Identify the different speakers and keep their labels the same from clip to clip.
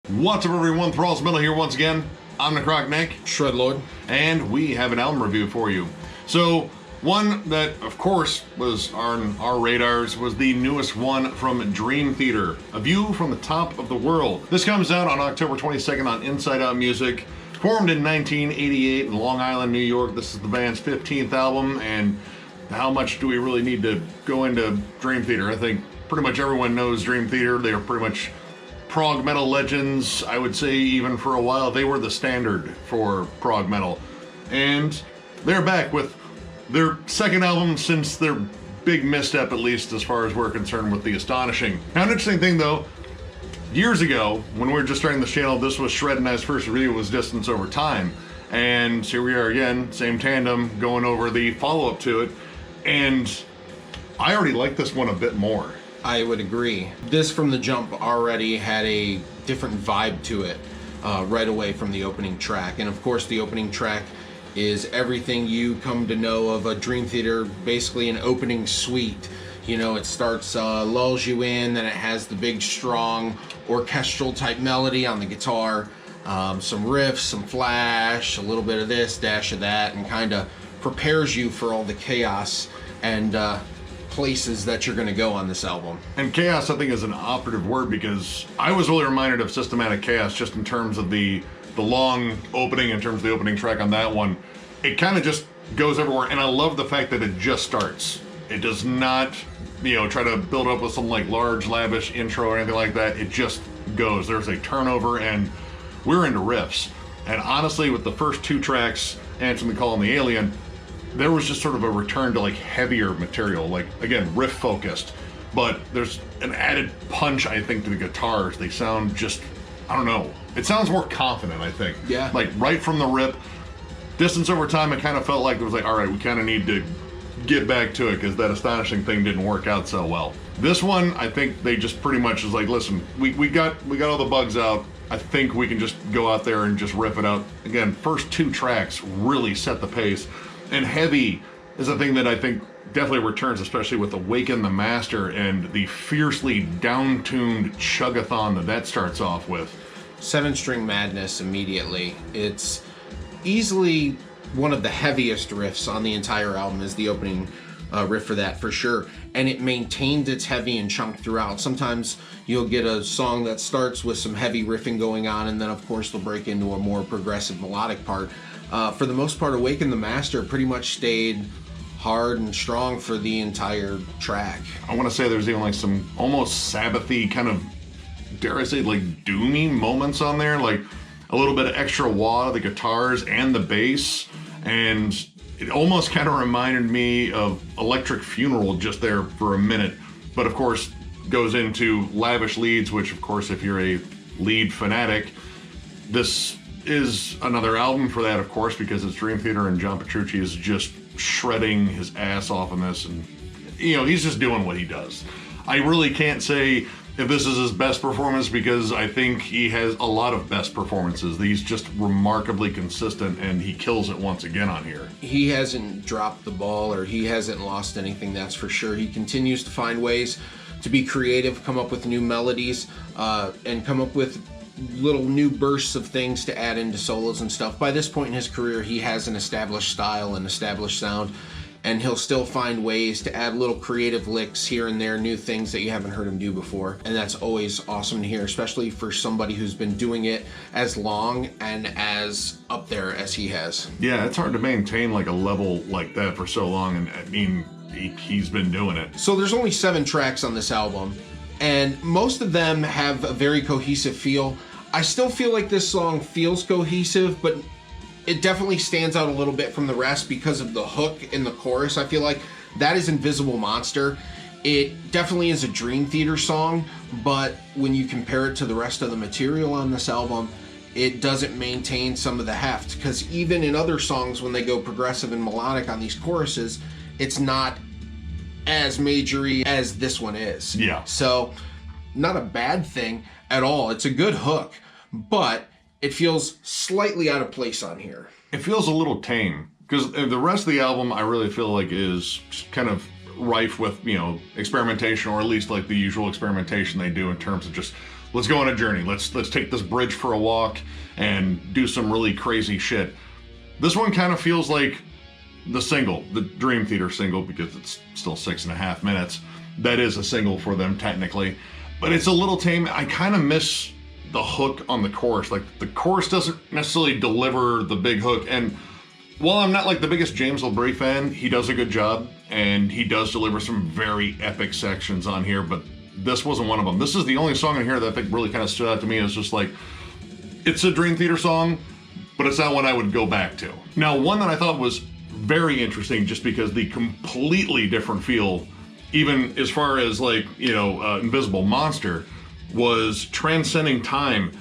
Speaker 1: What's up, everyone? Thralls Middle here once again. I'm Necrotic Nick.
Speaker 2: Shredlord.
Speaker 1: And we have an album review for you. So, one that, of course, was on our radars was the newest one from Dream Theater, A View from the Top of the World. This comes out on October 22nd on Inside Out Music. Formed in 1988 in Long Island, New York. This is the band's 15th album, and how much do we really need to go into Dream Theater? I think pretty much everyone knows Dream Theater. They are pretty much prog metal legends. I would say even for a while they were the standard for prog metal. And they're back with their second album since their big misstep, at least as far as we're concerned, with The Astonishing. Now, an interesting thing though, years ago when we were just starting this channel, this was Shred and I's first review, was Distance Over Time. And here we are again, same tandem, going over the follow-up to it. And I already like this one a bit more.
Speaker 2: I would agree. This from the jump already had a different vibe to it right away from the opening track. And of course the opening track is everything you come to know of a Dream Theater, basically an opening suite. You know, it starts, lulls you in, then it has the big strong orchestral type melody on the guitar, some riffs, some flash, a little bit of this, dash of that, and kind of prepares you for all the chaos and places that you're going to go on this album.
Speaker 1: And chaos, I think, is an operative word, because I was really reminded of Systematic Chaos just in terms of the long opening, in terms of the opening track on that one. It kind of just goes everywhere, and I love the fact that it just starts. It does not, you know, try to build up with some like large, lavish intro or anything like that. It just goes. There's a turnover, and we're into riffs. And honestly, with the first two tracks, Answering the Call and The Alien, there was just sort of a return to like heavier material, like again, riff focused, but there's an added punch, I think, to the guitars. They sound just, I don't know, it sounds more confident, I think.
Speaker 2: Yeah.
Speaker 1: Like right from the rip. Distance Over Time, it kind of felt like it was like, all right, we kind of need to get back to it because that Astonishing thing didn't work out so well. This one, I think they just pretty much is like, listen, we got all the bugs out. I think we can just go out there and just riff it out. Again, first two tracks really set the pace. And heavy is a thing that I think definitely returns, especially with Awaken the Master and the fiercely down-tuned chug-a-thon that starts off with.
Speaker 2: 7-string madness immediately. It's easily one of the heaviest riffs on the entire album, is the opening riff for that, for sure. And it maintained its heavy and chunk throughout. Sometimes you'll get a song that starts with some heavy riffing going on, and then of course they'll break into a more progressive melodic part. For the most part, Awaken the Master pretty much stayed hard and strong for the entire track.
Speaker 1: I want to say there's even like some almost Sabbath-y kind of, dare I say, like doomy moments on there, like a little bit of extra wah of the guitars and the bass, and it almost kind of reminded me of Electric Funeral just there for a minute, but of course goes into lavish leads, which of course, if you're a lead fanatic, this is another album for that, of course, because it's Dream Theater and John Petrucci is just shredding his ass off in this, and you know, he's just doing what he does. I really can't say if this is his best performance, because I think he has a lot of best performances. He's just remarkably consistent, and he kills it once again on here.
Speaker 2: He hasn't dropped the ball, or he hasn't lost anything, that's for sure. He continues to find ways to be creative, come up with new melodies, and come up with little new bursts of things to add into solos and stuff. By this point in his career, he has an established style and established sound, and he'll still find ways to add little creative licks here and there, new things that you haven't heard him do before. And that's always awesome to hear, especially for somebody who's been doing it as long and as up there as he has.
Speaker 1: Yeah, it's hard to maintain like a level like that for so long, and I mean, he's been doing it.
Speaker 2: So there's only 7 tracks on this album, and most of them have a very cohesive feel. I still feel like this song feels cohesive, but it definitely stands out a little bit from the rest because of the hook in the chorus. I feel like that is Invisible Monster. It definitely is a Dream Theater song, but when you compare it to the rest of the material on this album, it doesn't maintain some of the heft, because even in other songs, when they go progressive and melodic on these choruses, it's not as majory as this one is.
Speaker 1: Yeah.
Speaker 2: So, not a bad thing at all. It's a good hook, but it feels slightly out of place on here.
Speaker 1: It feels a little tame, because the rest of the album I really feel like is kind of rife with, you know, experimentation, or at least like the usual experimentation they do in terms of just let's go on a journey. Let's take this bridge for a walk and do some really crazy shit. This one kind of feels like the single, the Dream Theater single, because it's still 6.5 minutes. That is a single for them technically, but it's a little tame. I kind of miss the hook on the chorus. Like, the chorus doesn't necessarily deliver the big hook, and while I'm not like the biggest James LaBrie fan, he does a good job, and he does deliver some very epic sections on here, but this wasn't one of them. This is the only song in here that I think really kind of stood out to me. It's just like, it's a Dream Theater song, but it's not one I would go back to. Now, one that I thought was very interesting, just because the completely different feel, even as far as like, Invisible Monster, was Transcending Time.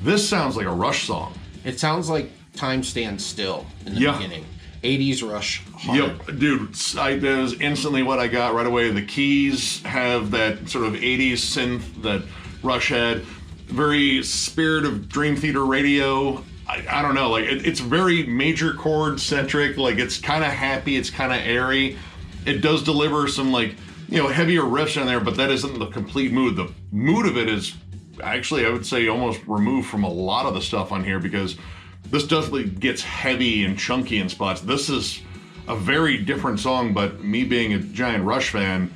Speaker 1: This sounds like a Rush song.
Speaker 2: It sounds like Time Stands Still in the beginning. 80s Rush hard.
Speaker 1: Yep, dude, that was instantly what I got right away. The keys have that sort of 80s synth that Rush had. Very Spirit of Dream Theater Radio. I don't know, like it's very major chord centric. Like, it's kind of happy, it's kind of airy. It does deliver some like, heavier riffs in there, but that isn't the complete mood. The mood of it is actually, I would say, almost removed from a lot of the stuff on here, because this definitely gets heavy and chunky in spots. This is a very different song, but me being a giant Rush fan,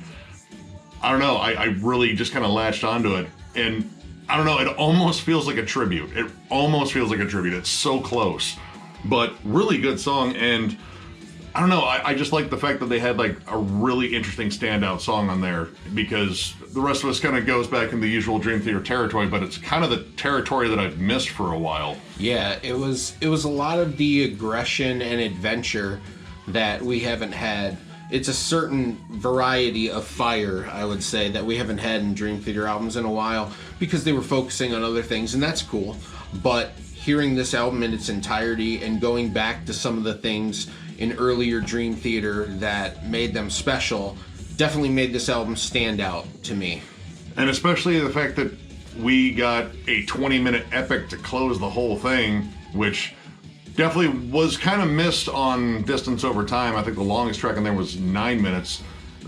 Speaker 1: I don't know, I really just kind of latched onto it. And I don't know, it almost feels like a tribute. It almost feels like a tribute. It's so close, but really good song. And I don't know, I just like the fact that they had like a really interesting standout song on there, because the rest of us kind of goes back in the usual Dream Theater territory, but it's kind of the territory that I've missed for a while.
Speaker 2: Yeah, it was a lot of the aggression and adventure that we haven't had. It's a certain variety of fire, I would say, that we haven't had in Dream Theater albums in a while, because they were focusing on other things, and that's cool. But hearing this album in its entirety and going back to some of the things in earlier Dream Theater that made them special definitely made this album stand out to me.
Speaker 1: And especially the fact that we got a 20-minute epic to close the whole thing, which definitely was kind of missed on Distance Over Time. I think the longest track on there was 9 minutes.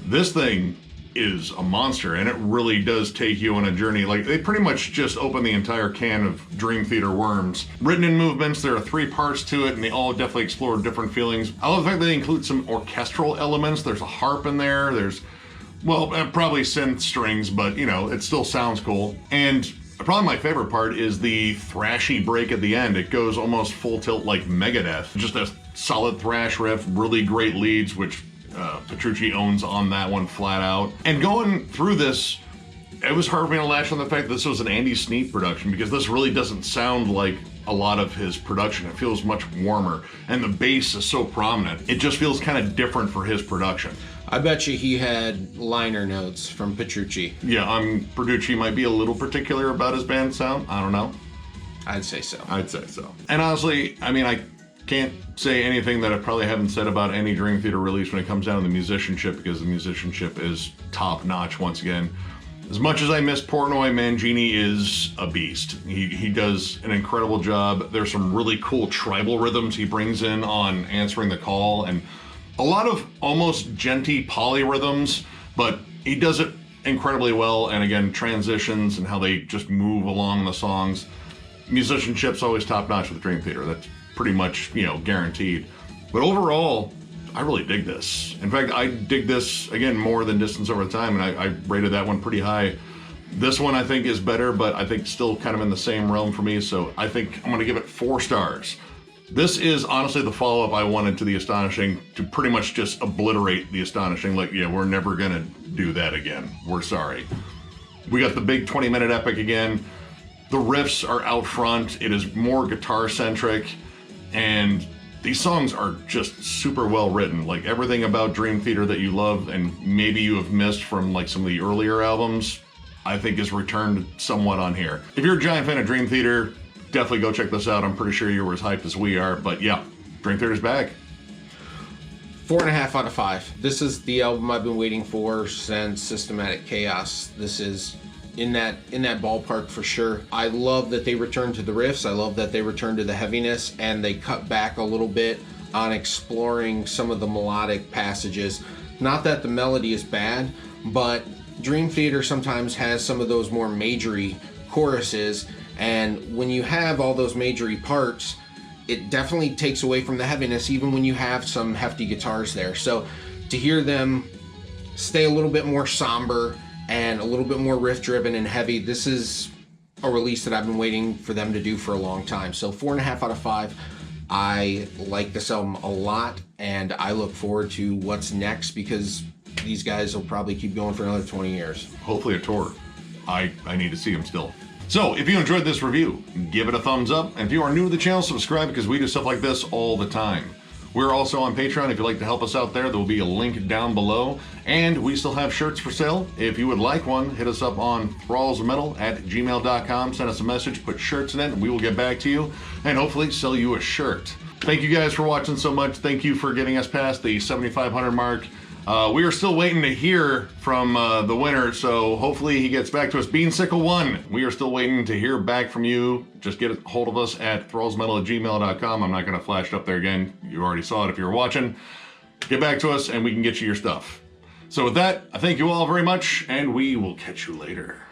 Speaker 1: This thing is a monster, and it really does take you on a journey. Like, they pretty much just open the entire can of Dream Theater worms. Written in movements, there are 3 parts to it, and they all definitely explore different feelings. I love the fact that they include some orchestral elements. There's a harp in there. There's, well, probably synth strings, but, it still sounds cool. And probably my favorite part is the thrashy break at the end. It goes almost full tilt like Megadeth. Just a solid thrash riff, really great leads, which Petrucci owns on that one flat out. And going through this, it was hard for me to latch on the fact that this was an Andy Sneap production, because this really doesn't sound like a lot of his production. It feels much warmer, and the bass is so prominent. It just feels kind of different for his production.
Speaker 2: I bet you he had liner notes from Petrucci.
Speaker 1: Yeah, Petrucci might be a little particular about his band sound. I don't know.
Speaker 2: I'd say so.
Speaker 1: And honestly, I can't say anything that I probably haven't said about any Dream Theater release when it comes down to the musicianship, because the musicianship is top-notch once again. As much as I miss Portnoy, Mangini is a beast. He does an incredible job. There's some really cool tribal rhythms he brings in on Answering the Call, and a lot of almost djenty polyrhythms, but he does it incredibly well. And again, transitions and how they just move along the songs. Musicianship's always top-notch with Dream Theater. That's pretty much, guaranteed. But overall, I really dig this. In fact, I dig this, again, more than Distance Over Time, and I rated that one pretty high. This one I think is better, but I think still kind of in the same realm for me, so I think I'm going to give it 4 stars. This is honestly the follow-up I wanted to The Astonishing, to pretty much just obliterate The Astonishing. Like, yeah, we're never going to do that again. We're sorry. We got the big 20-minute epic again. The riffs are out front. It is more guitar-centric, and these songs are just super well written. Like, everything about Dream Theater that you love and maybe you have missed from like some of the earlier albums, I think is returned somewhat on here. If you're a giant fan of Dream Theater, definitely go check this out. I'm pretty sure you're as hyped as we are, but yeah, Dream Theater's back.
Speaker 2: 4.5 out of 5. This is the album I've been waiting for since Systematic Chaos. This is in that ballpark for sure. I love that they returned to the riffs. I love that they returned to the heaviness, and they cut back a little bit on exploring some of the melodic passages. Not that the melody is bad, but Dream Theater sometimes has some of those more majory choruses, and when you have all those majory parts, it definitely takes away from the heaviness, even when you have some hefty guitars there. So to hear them stay a little bit more somber and a little bit more riff driven and heavy, this is a release that I've been waiting for them to do for a long time. So 4.5 out of 5. I like this album a lot, and I look forward to what's next, because these guys will probably keep going for another 20 years.
Speaker 1: Hopefully a tour. I need to see them still. So if you enjoyed this review, give it a thumbs up. And if you are new to the channel, subscribe, because we do stuff like this all the time. We're also on Patreon. If you'd like to help us out there, there will be a link down below. And we still have shirts for sale. If you would like one, hit us up on thrallsmetal@gmail.com. Send us a message, put shirts in it, and we will get back to you and hopefully sell you a shirt. Thank you guys for watching so much. Thank you for getting us past the 7,500 mark. We are still waiting to hear from the winner, so hopefully he gets back to us. Beansicle 1, we are still waiting to hear back from you. Just get a hold of us at thrallsmetal@gmail.com. I'm not going to flash it up there again. You already saw it if you were watching. Get back to us and we can get you your stuff. So with that, I thank you all very much, and we will catch you later.